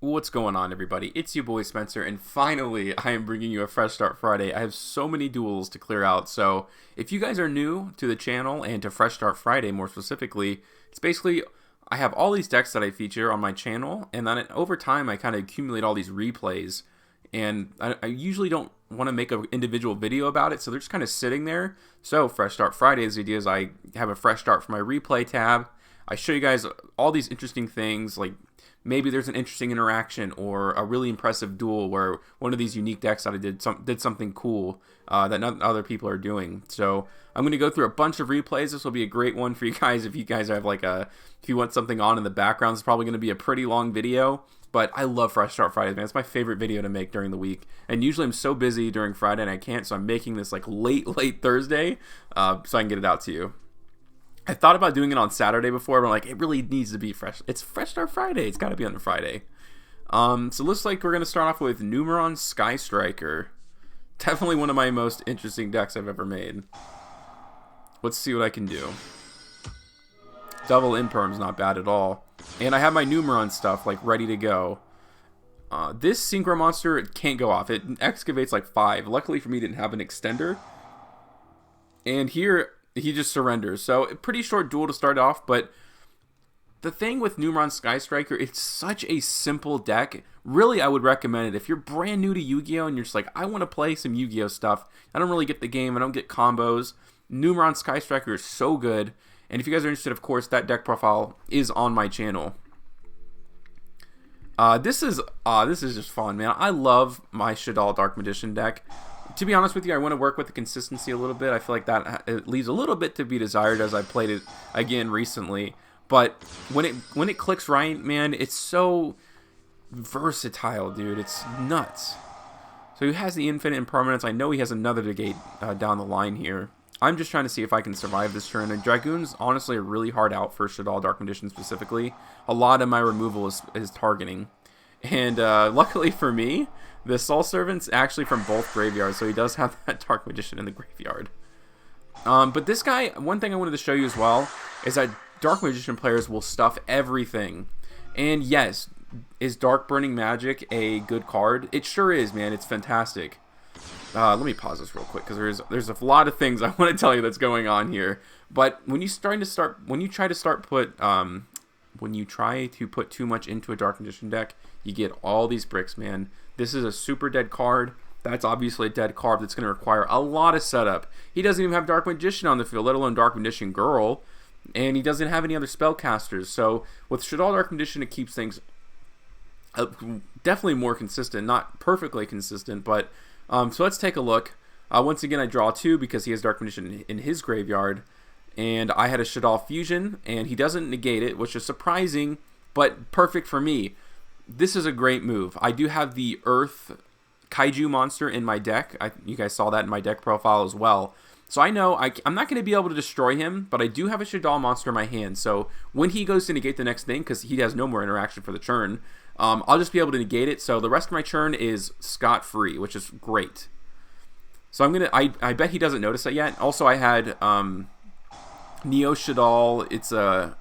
What's going on, everybody? It's your boy Spencer, and finally, I am bringing you a Fresh Start Friday. I have so many duels to clear out, so if you guys are new to the channel and to Fresh Start Friday more specifically, it's basically I have all these decks that I feature on my channel, and then over time I kind of accumulate all these replays, and I usually don't want to make an individual video about it, so they're just kind of sitting there. So Fresh Start Friday's idea is I have a fresh start for my replay tab. I show you guys all these interesting things, like maybe there's an interesting interaction or a really impressive duel where one of these unique decks that I did something cool that not other people are doing. So I'm going to go through a bunch of replays. This will be a great one for you guys if you guys have if you want something on in the background. It's probably going to be a pretty long video, but I love Fresh Start Fridays, man. It's my favorite video to make during the week. And usually I'm so busy during Friday and I can't, so I'm making this like late Thursday so I can get it out to you. I thought about doing it on Saturday before, but I'm like, it really needs to be fresh. It's Fresh Start Friday. It's got to be on a Friday. So it looks like we're going to start off with Numeron Sky Striker. Definitely one of my most interesting decks I've ever made. Let's see what I can do. Double Imperm's not bad at all. And I have my Numeron stuff like ready to go. This Synchro Monster can't go off. It excavates like 5. Luckily for me, it didn't have an extender. And here he just surrenders. So pretty short duel to start off, but the thing with Numeron Sky Striker, it's such a simple deck. Really, I would recommend it. If you're brand new to Yu-Gi-Oh! And you're just like, I want to play some Yu-Gi-Oh! Stuff. I don't really get the game. I don't get combos. Numeron Sky Striker is so good. And if you guys are interested, of course, that deck profile is on my channel. This is just fun, man. I love my Shaddoll Dark Magician deck. To be honest with you, I want to work with the consistency a little bit. I feel like that it leaves a little bit to be desired as I played it again recently. But when it clicks right, man, it's so versatile, dude. It's nuts. So he has the infinite impermanence. I know he has another negate down the line here. I'm just trying to see if I can survive this turn. And Dragoon's honestly a really hard out for Shaddoll Dark Magician specifically. A lot of my removal is targeting. And luckily for me, the Soul Servant's actually from both graveyards, so he does have that Dark Magician in the graveyard. But this guy, one thing I wanted to show you as well, is that Dark Magician players will stuff everything. And yes, is Dark Burning Magic a good card? It sure is, man. It's fantastic. Let me pause this real quick, because there's a lot of things I want to tell you that's going on here. But when you try to put too much into a Dark Magician deck, you get all these bricks, man. This is a super dead card. That's obviously a dead card that's going to require a lot of setup. He doesn't even have Dark Magician on the field, let alone Dark Magician Girl. And he doesn't have any other spellcasters. So with Shaddoll Dark Magician, it keeps things definitely more consistent. Not perfectly consistent, but so let's take a look. Once again, I draw 2 because he has Dark Magician in his graveyard. And I had a Shaddoll Fusion, and he doesn't negate it, which is surprising, but perfect for me. This is a great move. I do have the Earth Kaiju monster in my deck. You guys saw that in my deck profile as well. So I know I'm not going to be able to destroy him, but I do have a Shaddoll monster in my hand. So when he goes to negate the next thing, because he has no more interaction for the turn, I'll just be able to negate it. So the rest of my turn is scot-free, which is great. So I bet he doesn't notice that yet. Also, I had Neo Shaddoll, it's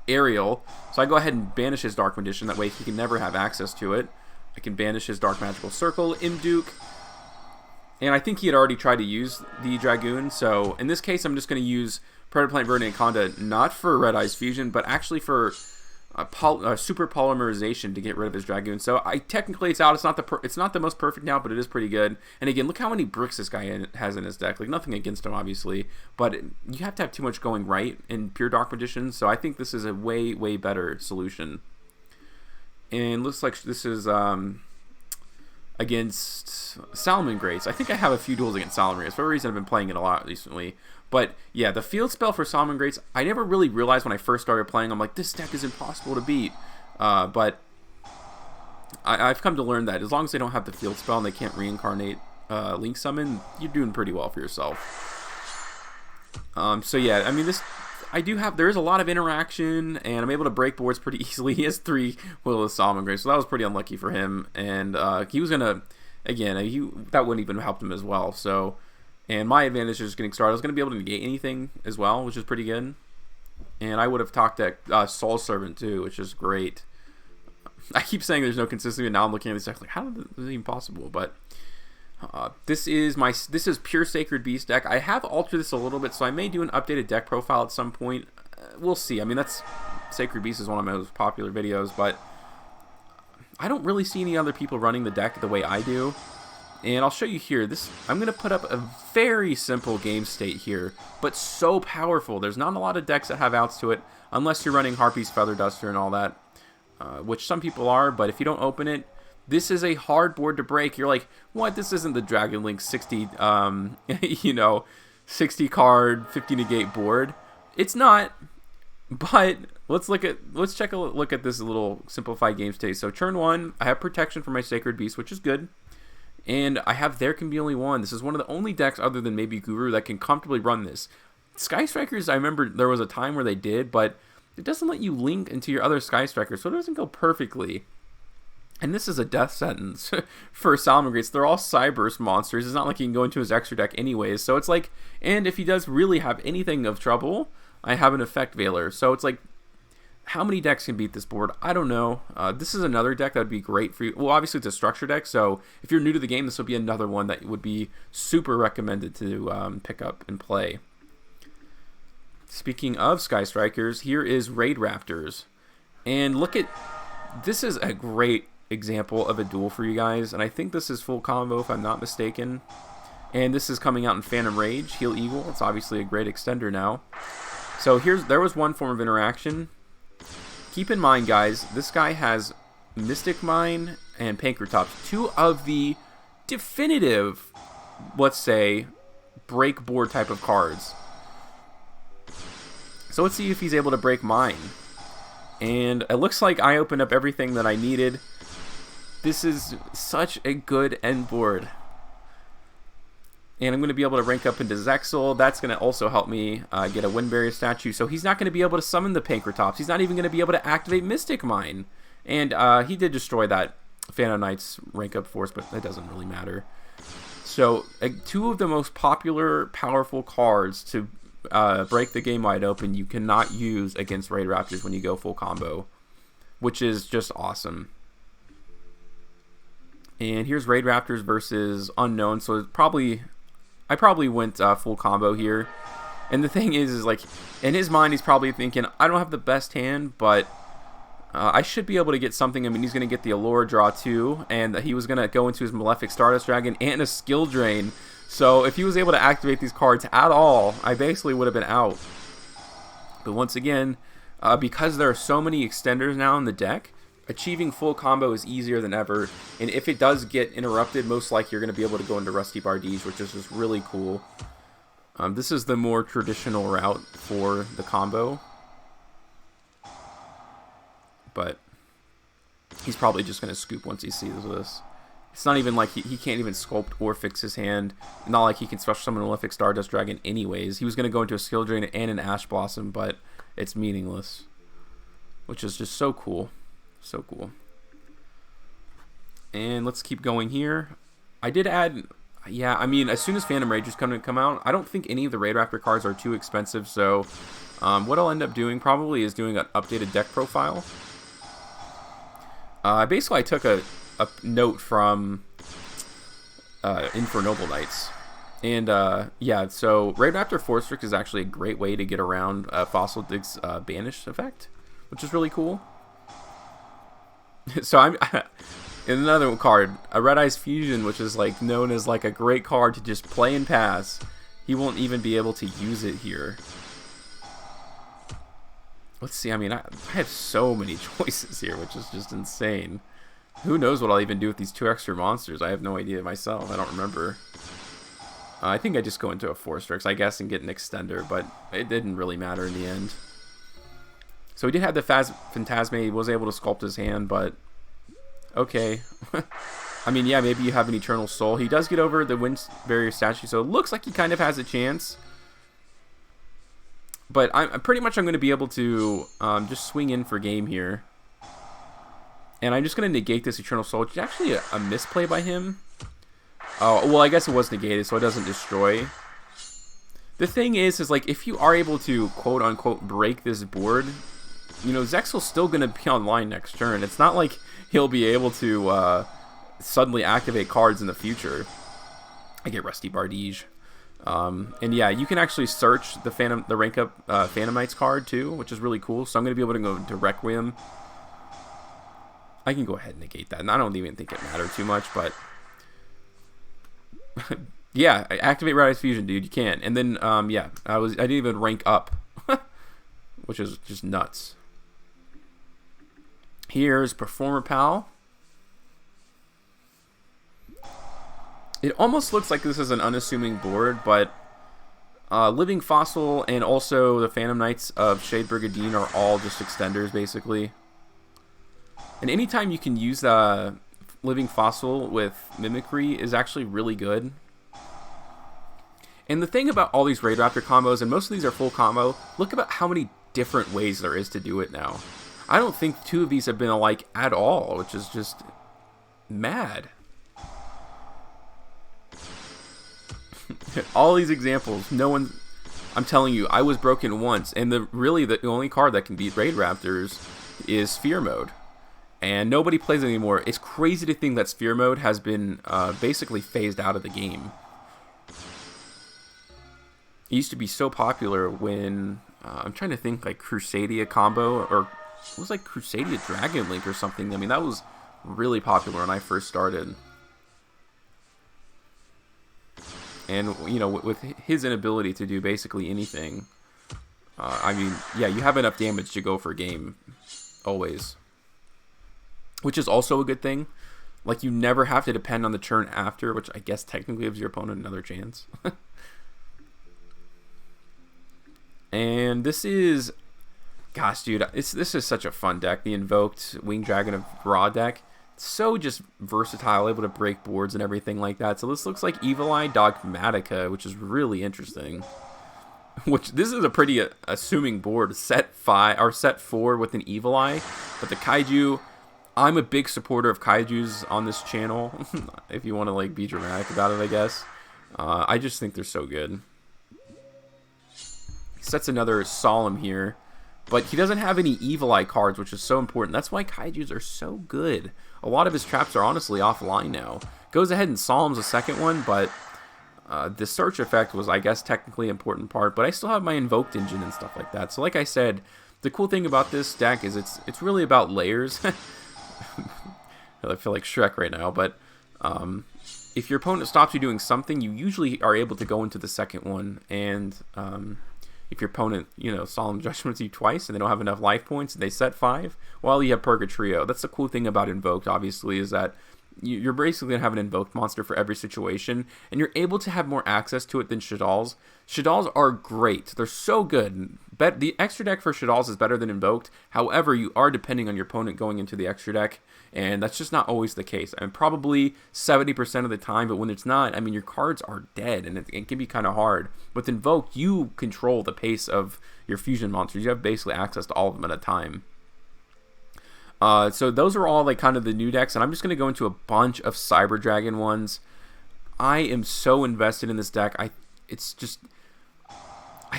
Ariel, so I go ahead and banish his Dark Magician, that way he can never have access to it. I can banish his Dark Magical Circle, Imduke, and I think he had already tried to use the Dragoon, so in this case I'm just going to use Predator Plant Verdant Conda, not for Red Eyes Fusion, but actually for super polymerization to get rid of his Dragoon. So technically it's out. It's not the most perfect now, but it is pretty good. And again, look how many bricks this guy has in his deck. Like, nothing against him, obviously, but you have to have too much going right in pure Dark Magician. So I think this is a way better solution. And looks like this is against Salamangreats. I think I have a few duels against Salamangreats. For a reason, I've been playing it a lot recently. But yeah, the field spell for Salamangreats, I never really realized when I first started playing. I'm like, this deck is impossible to beat. But I've come to learn that as long as they don't have the field spell and they can't reincarnate Link Summon, you're doing pretty well for yourself. So yeah, I mean, there is a lot of interaction, and I'm able to break boards pretty easily. He has 3 Will-O-Wisp Salamangreats, so that was pretty unlucky for him. And he was gonna, again, that wouldn't even help him as well. So. And my advantage is just getting started. I was going to be able to negate anything as well, which is pretty good. And I would have talked at Soul Servant too, which is great. I keep saying there's no consistency, and now I'm looking at this deck like, how is this even possible? But this is pure Sacred Beast deck. I have altered this a little bit, so I may do an updated deck profile at some point. We'll see. I mean, Sacred Beast is one of my most popular videos, but I don't really see any other people running the deck the way I do. And I'll show you here. I'm going to put up a very simple game state here, but so powerful. There's not a lot of decks that have outs to it, unless you're running Harpy's Feather Duster and all that, which some people are, but if you don't open it, this is a hard board to break. You're like, what? This isn't the Dragon Link 60, 60 card, 50 negate board. It's not, but let's check a look at this little simplified game state. So turn 1, I have protection for my Sacred Beast, which is good. And I have There Can Be Only One. This is one of the only decks other than maybe Guru that can comfortably run this. Sky Strikers, I remember there was a time where they did, but it doesn't let you link into your other Sky Strikers, so it doesn't go perfectly. And this is a death sentence for Salamangreats. They're all Cyburst monsters. It's not like he can go into his extra deck anyways. So it's like, and if he does really have anything of trouble, I have an Effect Veiler. So it's like, how many decks can beat this board? I don't know. This is another deck that would be great for you. Well, obviously it's a structure deck, so if you're new to the game, this would be another one that would be super recommended to pick up and play. Speaking of Sky Strikers, here is Raid Raptors. And look at, this is a great example of a duel for you guys, and I think this is full combo if I'm not mistaken. And this is coming out in Phantom Rage, Heal Eagle. It's obviously a great extender now. So there was one form of interaction. Keep in mind, guys, this guy has Mystic Mine and Pankratops, two of the definitive, let's say, break board type of cards. So let's see if he's able to break mine. And it looks like I opened up everything that I needed. This is such a good end board. And I'm going to be able to rank up into Zexal. That's going to also help me get a Wind Barrier statue. So he's not going to be able to summon the Pankratops. He's not even going to be able to activate Mystic Mine. And he did destroy that Phantom Knight's rank up force, but that doesn't really matter. So two of the most popular, powerful cards to break the game wide open, you cannot use against Raid Raptors when you go full combo, which is just awesome. And here's Raid Raptors versus Unknown. So it's I probably went full combo here. And the thing is like, in his mind, he's probably thinking, I don't have the best hand, but I should be able to get something. I mean, he's going to get the Allure draw too, and he was going to go into his Malefic Stardust Dragon and a Skill Drain. So if he was able to activate these cards at all, I basically would have been out. But once again, because there are so many extenders now in the deck, achieving full combo is easier than ever, and if it does get interrupted, most likely you're going to be able to go into Rusty Bardige, which is just really cool. This is the more traditional route for the combo, but he's probably just going to scoop once he sees this. It's not even like he can't even sculpt or fix his hand. Not like he can special summon a Malefic Stardust Dragon anyways. He was going to go into a Skill Drain and an Ash Blossom, but it's meaningless, which is just so cool. So cool. And let's keep going here. I did add, yeah, I mean, as soon as Phantom Rage is going to come out, I don't think any of the Raid Raptor cards are too expensive, so what I'll end up doing probably is doing an updated deck profile. Basically, I took a note from Infernoble Knights. And, yeah, so Raid Raptor Force Trick is actually a great way to get around Fossil Dig's Banish effect, which is really cool. So I'm in another card, a Red Eyes Fusion, which is like known as like a great card to just play and pass. He won't even be able to use it here. Let's see. I mean, I have so many choices here, which is just insane. Who knows what I'll even do with these two extra monsters? I have no idea myself. I don't remember. I think I just go into a Force Strix, I guess, and get an extender, but it didn't really matter in the end. So he did have the Phantasme. He was able to sculpt his hand, but okay. I mean, yeah, maybe you have an Eternal Soul. He does get over the Wind Barrier statue, so it looks like he kind of has a chance. But I'm pretty much going to be able to just swing in for game here. And I'm just going to negate this Eternal Soul, which is actually a misplay by him. Oh, well, I guess it was negated, so it doesn't destroy. The thing is like, if you are able to, quote-unquote, break this board, you know, Zexal's still going to be online next turn. It's not like he'll be able to suddenly activate cards in the future. I get Rusty Bardige. And yeah, you can actually search the rank up Phantom Knights card too, which is really cool. So I'm going to be able to go to Requiem. I can go ahead and negate that, and I don't even think it mattered too much, but yeah, activate Radius Fusion, dude. You can. And then yeah, I didn't even rank up, which is just nuts. Here's Performer Pal. It almost looks like this is an unassuming board, but Living Fossil and also the Phantom Knights of Shade Brigadine are all just extenders, basically. And anytime you can use Living Fossil with Mimicry is actually really good. And the thing about all these Raid Raptor combos, and most of these are full combo, look about how many different ways there is to do it now. I don't think 2 of these have been alike at all, which is just mad. All these examples, no one... I'm telling you, I was broken once, and really the only card that can beat Raid Raptors is Sphere Mode. And nobody plays it anymore. It's crazy to think that Sphere Mode has been basically phased out of the game. It used to be so popular when... I'm trying to think, like Crusadia combo, or it was like Crusadia Dragon Link or something. I mean, that was really popular when I first started. And, you know, with his inability to do basically anything, I mean, yeah, you have enough damage to go for a game, always. Which is also a good thing. Like, you never have to depend on the turn after, which I guess technically gives your opponent another chance. And this is... Gosh, dude, this is such a fun deck. The Invoked Winged Dragon of Ra deck. So just versatile, able to break boards and everything like that. So this looks like Evil Eye Dogmatica, which is really interesting. Which this is a pretty assuming board. Set 5 or set 4 with an Evil Eye, but the Kaiju. I'm a big supporter of Kaijus on this channel. If you want to like be dramatic about it, I guess. I just think they're so good. He sets another Solemn here. But he doesn't have any Evil Eye cards, which is so important. That's why Kaijus are so good. A lot of his traps are honestly offline now. Goes ahead and Solemns a second one, but the search effect was, I guess, technically an important part. But I still have my Invoked engine and stuff like that. So like I said, the cool thing about this deck is it's really about layers. I feel like Shrek right now, but if your opponent stops you doing something, you usually are able to go into the second one, and if your opponent, you know, Solemn Judgments you twice and they don't have enough life points and they set 5, well, you have Purgatrio. That's the cool thing about Invoked, obviously, is that you're basically going to have an Invoked monster for every situation, and you're able to have more access to it than Shaddolls. Shaddolls are great. They're so good. The extra deck for Shaddolls is better than Invoked. However, you are depending on your opponent going into the extra deck, and that's just not always the case. I mean, probably 70% of the time, but when it's not, I mean, your cards are dead, and it can be kind of hard. With Invoked, you control the pace of your fusion monsters. You have basically access to all of them at a time. So those are all like kind of the new decks, and I'm just going to go into a bunch of Cyber Dragon ones. I am so invested in this deck. I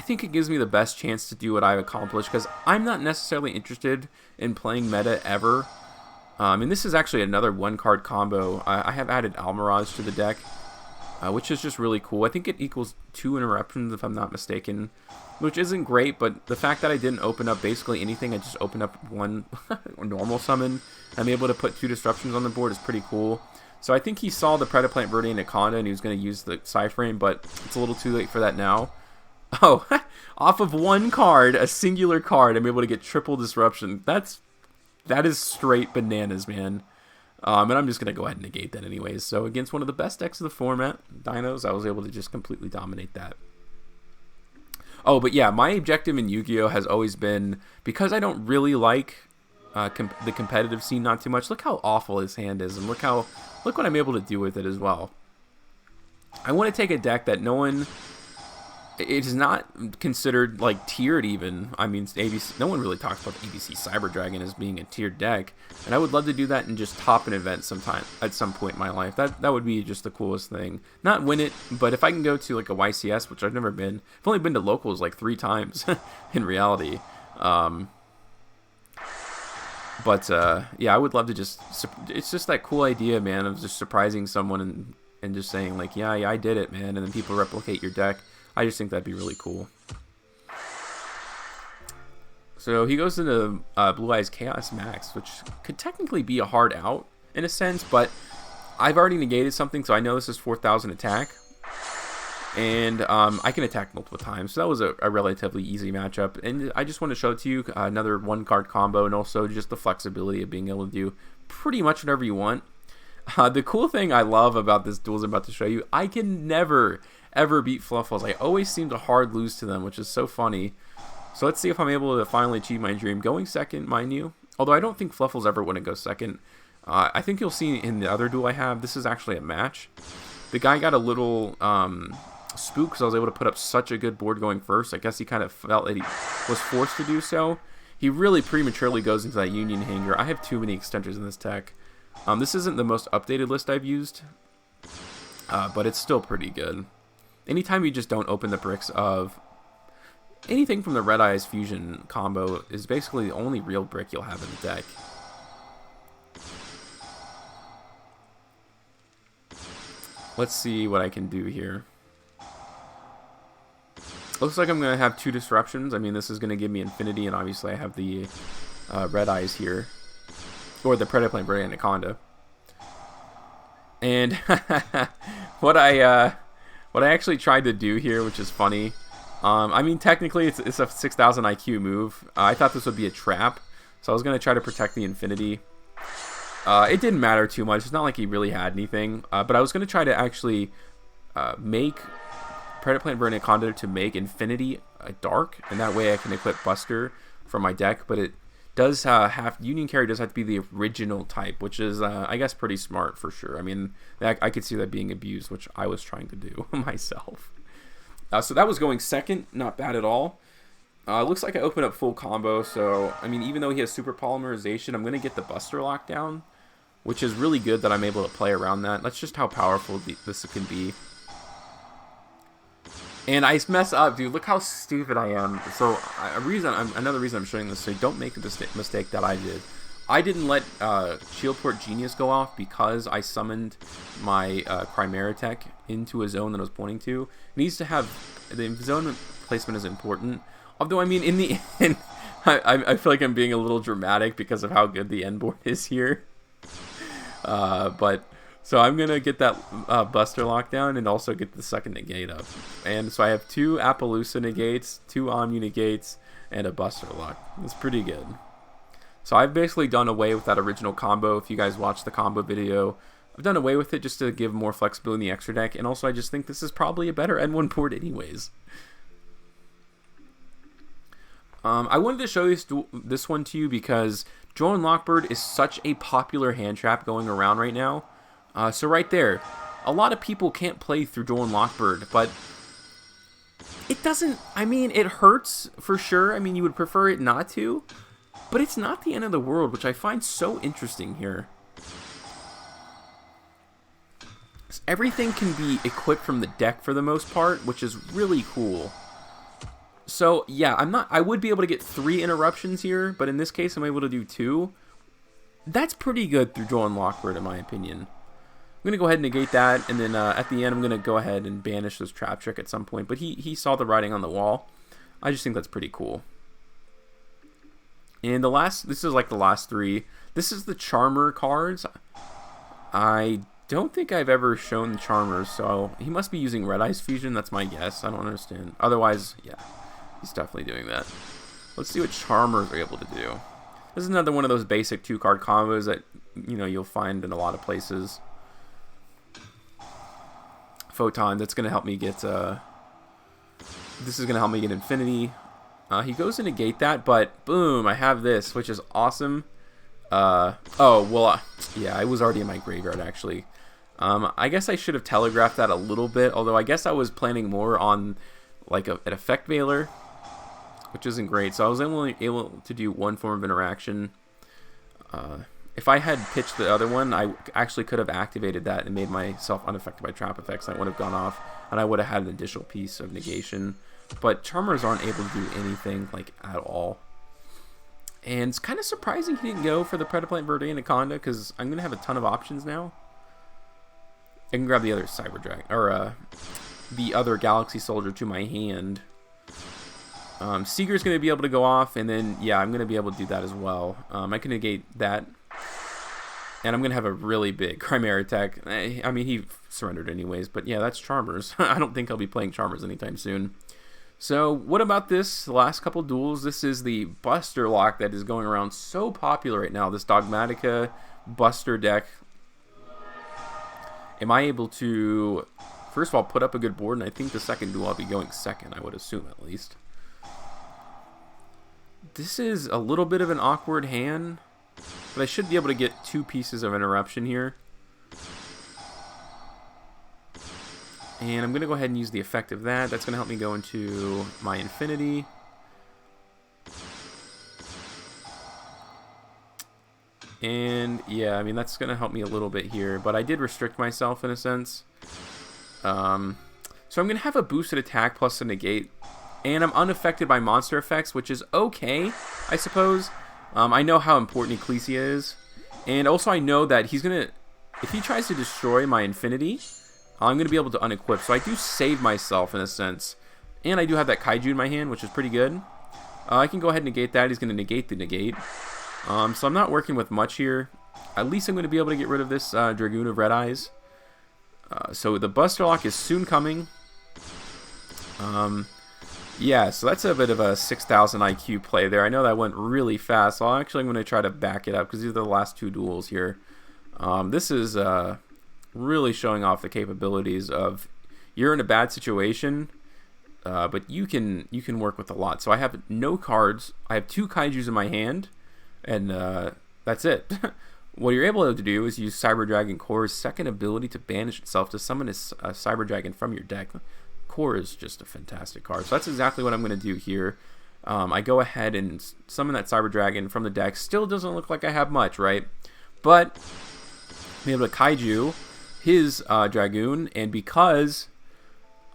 think it gives me the best chance to do what I've accomplished, because I'm not necessarily interested in playing meta ever. And this is actually another one-card combo. I have added Almirage to the deck, which is just really cool. I think it equals 2 interruptions, if I'm not mistaken, which isn't great, but the fact that I didn't open up basically anything, I just opened up one normal summon, I'm able to put 2 disruptions on the board is pretty cool. So I think he saw the Predaplant Verde Anaconda, and he was going to use the Psyframe, but it's a little too late for that now. Oh, off of one card, a singular card, I'm able to get triple disruption. That is straight bananas, man. And I'm just going to go ahead and negate that anyways. So against one of the best decks of the format, Dinos, I was able to just completely dominate that. Oh, but yeah, my objective in Yu-Gi-Oh! Has always been, because I don't really like the competitive scene not too much, look how awful his hand is, and look what I'm able to do with it as well. I want to take a deck that no one... It is not considered like tiered even. I mean, ABC, no one really talks about the ABC Cyber Dragon as being a tiered deck, and I would love to do that and just top an event sometime at some point in my life. That would be just the coolest thing. Not win it, but if I can go to like a YCS, which I've never been. I've only been to locals like 3 times in reality. But yeah, I would love to just. It's just that cool idea, man, of just surprising someone and just saying like, yeah, I did it, man, and then people replicate your deck. I just think that'd be really cool. So he goes into Blue Eyes Chaos Max, which could technically be a hard out in a sense, but I've already negated something, so I know this is 4,000 attack. And I can attack multiple times, so that was a relatively easy matchup. And I just want to show it to you, another one-card combo, and also just the flexibility of being able to do pretty much whatever you want. The cool thing I love about this duels I'm about to show you, I can never, ever beat Fluffles. I always seem to hard lose to them, which is so funny. So let's see if I'm able to finally achieve my dream. Going second, mind you. Although I don't think Fluffles ever wouldn't go second. I think you'll see in the other duel I have, this is actually a match. The guy got a little spook because I was able to put up such a good board going first. I guess he kind of felt that he was forced to do so. He really prematurely goes into that Union Hanger. I have too many extenders in this deck. This isn't the most updated list I've used, but it's still pretty good. Anytime you just don't open the bricks of anything from the Red Eyes Fusion combo is basically the only real brick you'll have in the deck. Let's see what I can do here. Looks like I'm going to have 2 disruptions. I mean, this is going to give me infinity, and obviously I have the Red Eyes here. Or the Predaplant Verde Anaconda. And what I actually tried to do here, which is funny, I mean, technically it's a 6,000 IQ move. I thought this would be a trap, so I was going to try to protect the infinity. It didn't matter too much. It's not like he really had anything. But I was going to try to actually make Predaplant Verde Anaconda to make infinity dark, and that way I can equip Buster from my deck. But it does have Union Carry does have to be the original type, which is I guess pretty smart for sure. I mean, I could see that being abused, which I was trying to do myself. So that was going second, not bad at all. Looks like I opened up full combo, so I mean, even though he has super polymerization, I'm gonna get the Buster lockdown, which is really good that I'm able to play around that. That's just how powerful this can be. And I mess up, dude. Look how stupid I am. So another reason I'm showing this, so don't make the mistake that I did. I didn't let Shieldport Genius go off because I summoned my Chimera Tech into a zone that I was pointing to. It needs to have the zone placement is important. Although I mean, in the end, I feel like I'm being a little dramatic because of how good the end board is here. But so I'm gonna get that Buster lockdown and also get the second negate up. And so I have 2 Appaloosa negates, 2 Omni negates, and a Buster lock. It's pretty good. So I've basically done away with that original combo. If you guys watched the combo video, I've done away with it just to give more flexibility in the extra deck. And also I just think this is probably a better N1 board anyways. I wanted to show this one to you because Droll and Lockbird is such a popular hand trap going around right now. So right there, a lot of people can't play through Droll and Lockbird, but it doesn't, I mean, it hurts for sure. I mean, you would prefer it not to, but it's not the end of the world, which I find so interesting here. Everything can be equipped from the deck for the most part, which is really cool. So yeah, I would be able to get 3 interruptions here, but in this case I'm able to do 2. That's pretty good through Droll and Lockbird in my opinion. I'm going to go ahead and negate that, and then at the end I'm going to go ahead and banish this Trap Trick at some point, but he saw the writing on the wall. I just think that's pretty cool. And this is like the last 3. This is the Charmer cards. I don't think I've ever shown the Charmers, so he must be using Red Eyes Fusion, that's my guess. I don't understand. Otherwise, yeah, he's definitely doing that. Let's see what Charmers are able to do. This is another one of those basic 2-card combos that, you know, you'll find in a lot of places. Photon, that's going to help me get, this is going to help me get Infinity. He goes to negate that, but boom, I have this, which is awesome. Oh, well, yeah, I was already in my graveyard, actually. I guess I should have telegraphed that a little bit, although I guess I was planning more on, like, an Effect Veiler, which isn't great. So I was only able to do 1 form of interaction. If I had pitched the other one, I actually could have activated that and made myself unaffected by trap effects. I would have gone off, and I would have had an additional piece of negation. But Charmers aren't able to do anything, like, at all. And it's kind of surprising he didn't go for the Predaplant Verde Anaconda, because I'm going to have a ton of options now. I can grab the other Cyber Dragon, or the other Galaxy Soldier to my hand. Seeger's going to be able to go off, and then, yeah, I'm going to be able to do that as well. I can negate that. And I'm going to have a really big Chimera attack. I mean, he surrendered anyways, but yeah, that's Charmers. I don't think I'll be playing Charmers anytime soon. So, what about this last couple duels? This is the Buster lock that is going around so popular right now. This Dogmatica Buster deck. Am I able to, first of all, put up a good board? And I think the second duel I'll be going second, I would assume at least. This is a little bit of an awkward hand, but I should be able to get 2 pieces of interruption here. And I'm going to go ahead and use the effect of that. That's going to help me go into my Infinity. And yeah, I mean, that's going to help me a little bit here. But I did restrict myself in a sense. So I'm going to have a boosted attack plus a negate. And I'm unaffected by monster effects, which is okay, I suppose. I know how important Ecclesia is. And also I know that he's going to, if he tries to destroy my Infinity, I'm going to be able to unequip. So I do save myself in a sense. And I do have that Kaiju in my hand, which is pretty good. I can go ahead and negate that. He's going to negate the negate. So I'm not working with much here. At least I'm going to be able to get rid of this Dragoon of Red Eyes. So the Buster Lock is soon coming. Yeah, so that's a bit of a 6,000 IQ play there. I know that went really fast, so I'm going to try to back it up because these are the last 2 duels here. This is really showing off the capabilities of, you're in a bad situation, but you can work with a lot. So I have no cards. I have 2 Kaijus in my hand, and that's it. What you're able to do is use Cyber Dragon Core's second ability to banish itself to summon a Cyber Dragon from your deck. Core is just a fantastic card. So that's exactly what I'm going to do here. I go ahead and summon that Cyber Dragon from the deck. Still doesn't look like I have much, right? But I'm able to Kaiju his Dragoon, and because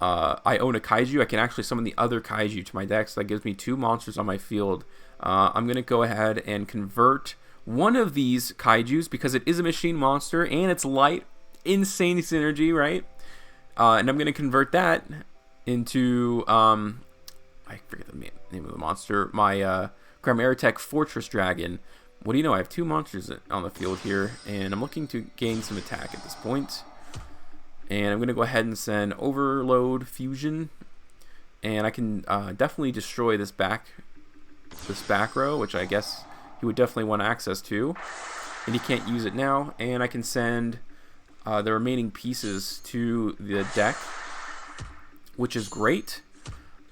I own a Kaiju, I can actually summon the other Kaiju to my deck, so that gives me 2 monsters on my field. I'm going to go ahead and convert one of these Kaijus, because it is a machine monster, and it's light, insane synergy, right? And I'm going to convert that into, I forget the name of the monster, my Grimaratech Fortress Dragon. What do you know? I have 2 monsters on the field here, and I'm looking to gain some attack at this point. And I'm going to go ahead and send Overload Fusion, and I can definitely destroy this back row, which I guess he would definitely want access to. And he can't use it now, and I can send the remaining pieces to the deck, which is great.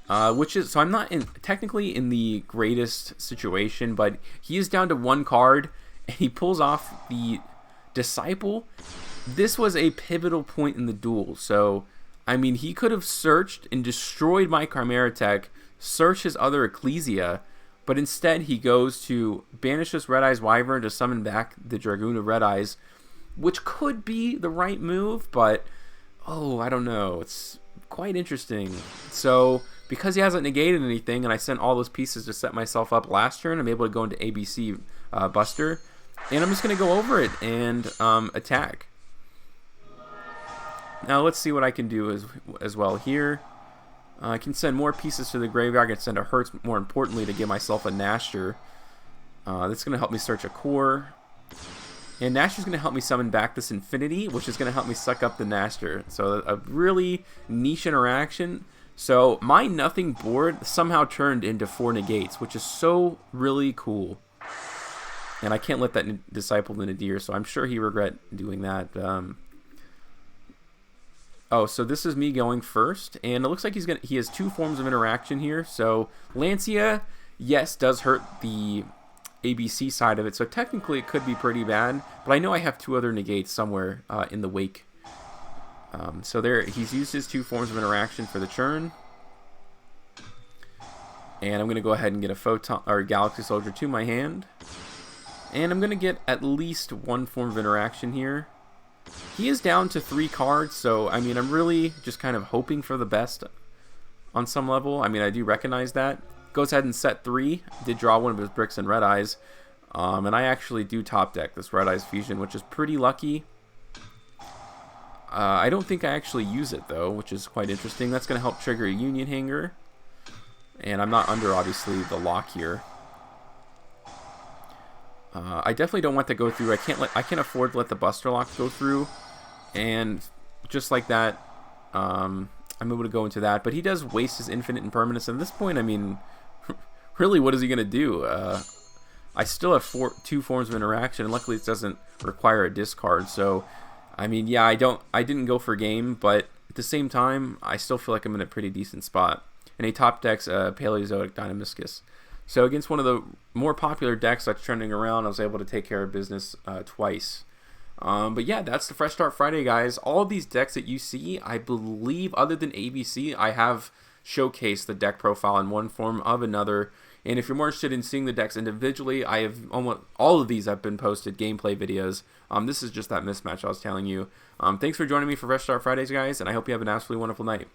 So I'm not technically in the greatest situation, but he is down to 1 card, and he pulls off the Disciple. This was a pivotal point in the duel. So, I mean, he could have searched and destroyed my Chimeratech, search his other Ecclesia, but instead he goes to banish this Red Eyes Wyvern to summon back the Dragoon of Red Eyes, which could be the right move, but, oh, I don't know. It's quite interesting. So, because he hasn't negated anything, and I sent all those pieces to set myself up last turn, I'm able to go into ABC Buster, and I'm just going to go over it and attack. Now, let's see what I can do as well here. I can send more pieces to the graveyard. I can send a Hertz, more importantly, to give myself a Nashter. That's going to help me search a core. And Nashter's going to help me summon back this Infinity, which is going to help me suck up the Nashter. So a really niche interaction. So my nothing board somehow turned into 4 negates, which is so really cool. And I can't let that Disciple the Nadir, so I'm sure he regret doing that. Oh, so this is me going first, and it looks like he has 2 forms of interaction here. So Lancia, yes, does hurt the ABC side of it, so technically it could be pretty bad, but I know I have 2 other negates somewhere in the wake. So there, he's used his 2 forms of interaction for the churn, and I'm going to go ahead and get a Photon or Galaxy Soldier to my hand, and I'm going to get at least 1 form of interaction here. He is down to 3 cards, so I mean, I'm really just kind of hoping for the best on some level. I mean, I do recognize that. goes ahead and set 3. Did draw one of his bricks and Red Eyes. And I actually do top deck this Red Eyes Fusion, which is pretty lucky. I don't think I actually use it, though, which is quite interesting. That's going to help trigger a Union Hanger. And I'm not under, obviously, the lock here. I definitely don't want to go through. I can't afford to let the Buster Lock go through. And just like that, I'm able to go into that. But he does waste his Infinite Impermanence. And at this point, I mean, really, what is he going to do? I still have 2 forms of interaction, and luckily it doesn't require a discard. So, I mean, yeah, I didn't go for game, but at the same time, I still feel like I'm in a pretty decent spot. And he top decks Paleozoic Dynamiscus. So against one of the more popular decks that's trending around, I was able to take care of business twice. But yeah, that's the Fresh Start Friday, guys. All of these decks that you see, I believe, other than ABC, I have showcased the deck profile in one form of another. And if you're more interested in seeing the decks individually, I have almost all of these have been posted gameplay videos. This is just that mismatch I was telling you. Thanks for joining me for Fresh Start Fridays, guys, and I hope you have an absolutely wonderful night.